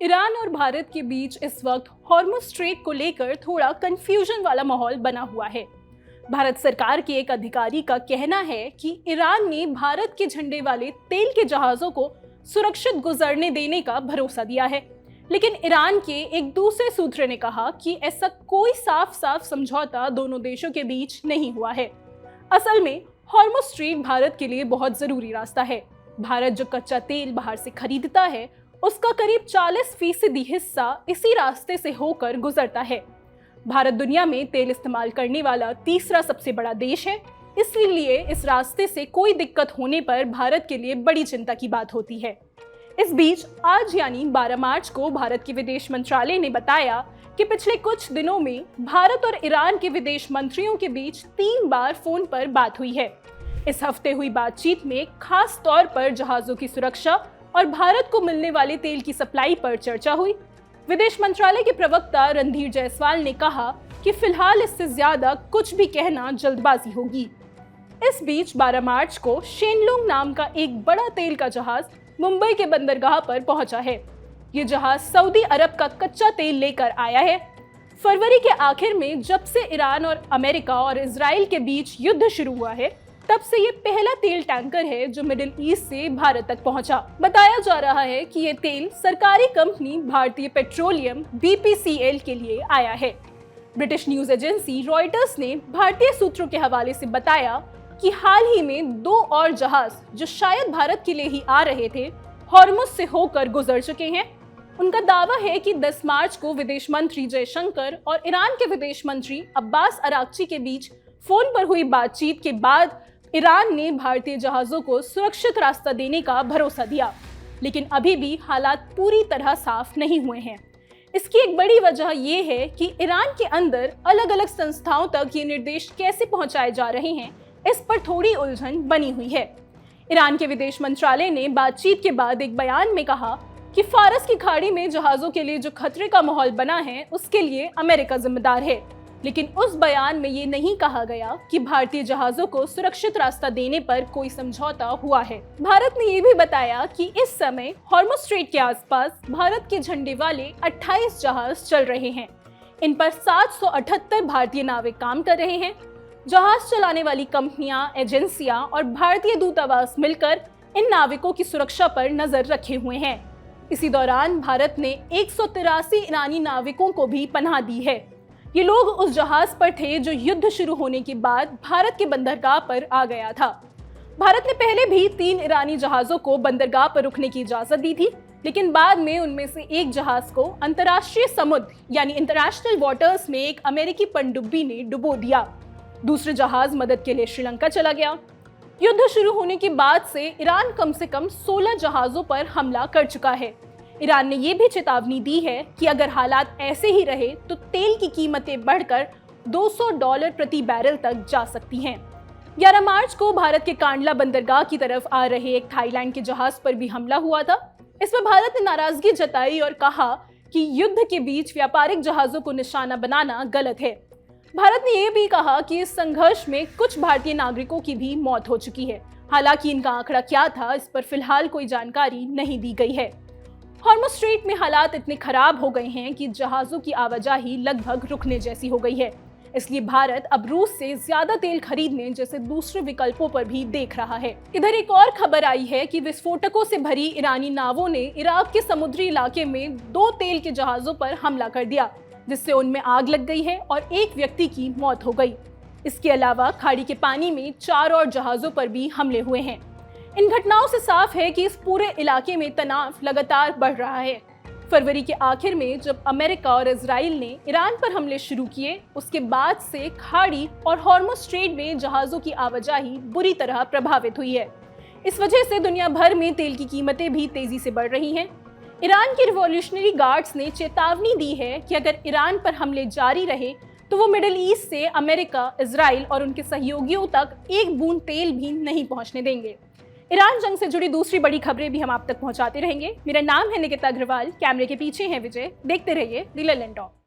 Iran और भारत के बीच इस वक्त हॉर्मुज़ स्ट्रेट को लेकर थोड़ा कंफ्यूजन वाला माहौल बना हुआ है। भारत सरकार के एक अधिकारी का कहना है कि ईरान ने भारत के झंडे वाले तेल के जहाजों को सुरक्षित गुजरने देने का भरोसा दिया है, लेकिन ईरान के एक दूसरे सूत्र ने कहा कि ऐसा कोई साफ साफ समझौता दोनों देशों के बीच नहीं हुआ है। असल में हॉर्मुज़ स्ट्रेट भारत के लिए बहुत जरूरी रास्ता है। भारत जो कच्चा तेल बाहर से खरीदता है उसका करीब 40% हिस्सा इसी रास्ते से होकर गुजरता है। भारत दुनिया में तेल इस्तेमाल करने वाला तीसरा सबसे बड़ा देश है, इसलिए इस रास्ते से कोई दिक्कत होने पर भारत के लिए बड़ी चिंता की बात होती है। इस बीच आज यानी 12 मार्च को भारत के विदेश मंत्रालय ने बताया कि पिछले कुछ दिनों में भारत और ईरान के विदेश मंत्रियों के बीच 3 बार फोन पर बात हुई है। इस हफ्ते हुई बातचीत में खास तौर पर जहाजों की सुरक्षा और भारत को मिलने वाले तेल की सप्लाई पर चर्चा हुई। विदेश मंत्रालय के प्रवक्ता रणधीर जायसवाल ने कहा कि फिलहाल इससे ज्यादा कुछ भी कहना जल्दबाजी होगी। इस बीच 12 मार्च को शेनलुंग नाम का एक बड़ा तेल का जहाज मुंबई के बंदरगाह पर पहुंचा है। ये जहाज सऊदी अरब का कच्चा तेल लेकर आया है। फरवरी के आखिर में जब से ईरान और अमेरिका और इजराइल के बीच युद्ध शुरू हुआ है, तब से ये पहला तेल टैंकर है जो मिडिल ईस्ट से भारत तक पहुंचा। बताया जा रहा है कि ये तेल सरकारी कंपनी भारतीय पेट्रोलियम BPCL के लिए आया है। ब्रिटिश न्यूज एजेंसी रॉयटर्स ने भारतीय सूत्रों के हवाले से बताया कि हाल ही में 2 और जहाज जो शायद भारत के लिए ही आ रहे थे, हॉर्मुज़ से होकर गुजर चुके हैं। उनका दावा है कि 10 मार्च को विदेश मंत्री जयशंकर और ईरान के विदेश मंत्री अब्बास अराक्ची के बीच फोन पर हुई बातचीत के बाद ईरान ने भारतीय जहाजों को सुरक्षित रास्ता देने का भरोसा दिया, लेकिन अभी भी हालात पूरी तरह साफ नहीं हुए हैं। इसकी एक बड़ी वजह यह है कि ईरान के अंदर अलग अलग संस्थाओं तक ये निर्देश कैसे पहुंचाए जा रहे हैं, इस पर थोड़ी उलझन बनी हुई है। ईरान के विदेश मंत्रालय ने बातचीत के बाद एक बयान में कहा कि फारस की खाड़ी में जहाजों के लिए जो खतरे का माहौल बना है उसके लिए अमेरिका जिम्मेदार है, लेकिन उस बयान में ये नहीं कहा गया कि भारतीय जहाजों को सुरक्षित रास्ता देने पर कोई समझौता हुआ है। भारत ने ये भी बताया कि इस समय हॉर्मुज़ स्ट्रेट के आसपास भारत के झंडे वाले 28 जहाज चल रहे हैं। इन पर 778 भारतीय नाविक काम कर रहे हैं। जहाज चलाने वाली कंपनियां, एजेंसियां और भारतीय दूतावास मिलकर इन नाविकों की सुरक्षा पर नजर रखे हुए हैं। इसी दौरान भारत ने 183 ईरानी नाविकों को भी पनाह दी है। ये लोग उस जहाज पर थे जो युद्ध शुरू होने के बाद भारत के बंदरगाह पर आ गया था। भारत ने पहले भी 3 ईरानी जहाजों को बंदरगाह पर रुकने की इजाजत दी थी, लेकिन बाद में उनमें से एक जहाज को अंतर्राष्ट्रीय समुद्र यानी इंटरनेशनल वाटर्स में एक अमेरिकी पनडुब्बी ने डुबो दिया। दूसरे जहाज मदद के लिए श्रीलंका चला गया। युद्ध शुरू होने के बाद से ईरान कम से कम 16 जहाजों पर हमला कर चुका है। ईरान ने यह भी चेतावनी दी है कि अगर हालात ऐसे ही रहे तो तेल की कीमतें बढ़कर $200 प्रति बैरल तक जा सकती हैं। 11 मार्च को भारत के कांडला बंदरगाह की तरफ आ रहे एक थाईलैंड के जहाज पर भी हमला हुआ था। इसमें भारत ने नाराजगी जताई और कहा कि युद्ध के बीच व्यापारिक जहाजों को निशाना बनाना गलत है। भारत ने यह भी कहा कि इस संघर्ष में कुछ भारतीय नागरिकों की भी मौत हो चुकी है। हालांकि इनका आंकड़ा क्या था, इस पर फिलहाल कोई जानकारी नहीं दी गई है। हॉर्मुज़ स्ट्रेट में हालात इतने खराब हो गए हैं कि जहाजों की आवाजाही लगभग रुकने जैसी हो गई है। इसलिए भारत अब रूस से ज्यादा तेल खरीदने जैसे दूसरे विकल्पों पर भी देख रहा है। इधर एक और खबर आई है कि विस्फोटकों से भरी ईरानी नावों ने इराक के समुद्री इलाके में 2 तेल के जहाजों पर हमला कर दिया, जिससे उनमें आग लग गई है और एक व्यक्ति की मौत हो गई। इसके अलावा खाड़ी के पानी में 4 और जहाजों पर भी हमले हुए हैं। इन घटनाओं से साफ है कि इस पूरे इलाके में तनाव लगातार बढ़ रहा है। फरवरी के आखिर में जब अमेरिका और इजराइल ने ईरान पर हमले शुरू किए, उसके बाद से खाड़ी और हॉर्मुज़ स्ट्रेट में जहाजों की आवाजाही बुरी तरह प्रभावित हुई है। इस वजह से दुनिया भर में तेल की कीमतें भी तेजी से बढ़ रही हैं। ईरान के रिवॉल्यूशनरी गार्ड्स ने चेतावनी दी है कि अगर ईरान पर हमले जारी रहे तो वो मिडिल ईस्ट से अमेरिका, इजराइल और उनके सहयोगियों तक एक बूंद तेल भी नहीं पहुंचने देंगे। ईरान जंग से जुड़ी दूसरी बड़ी खबरें भी हम आप तक पहुंचाते रहेंगे। मेरा नाम है निकिता अग्रवाल, कैमरे के पीछे है विजय। देखते रहिए द लंडन टॉक।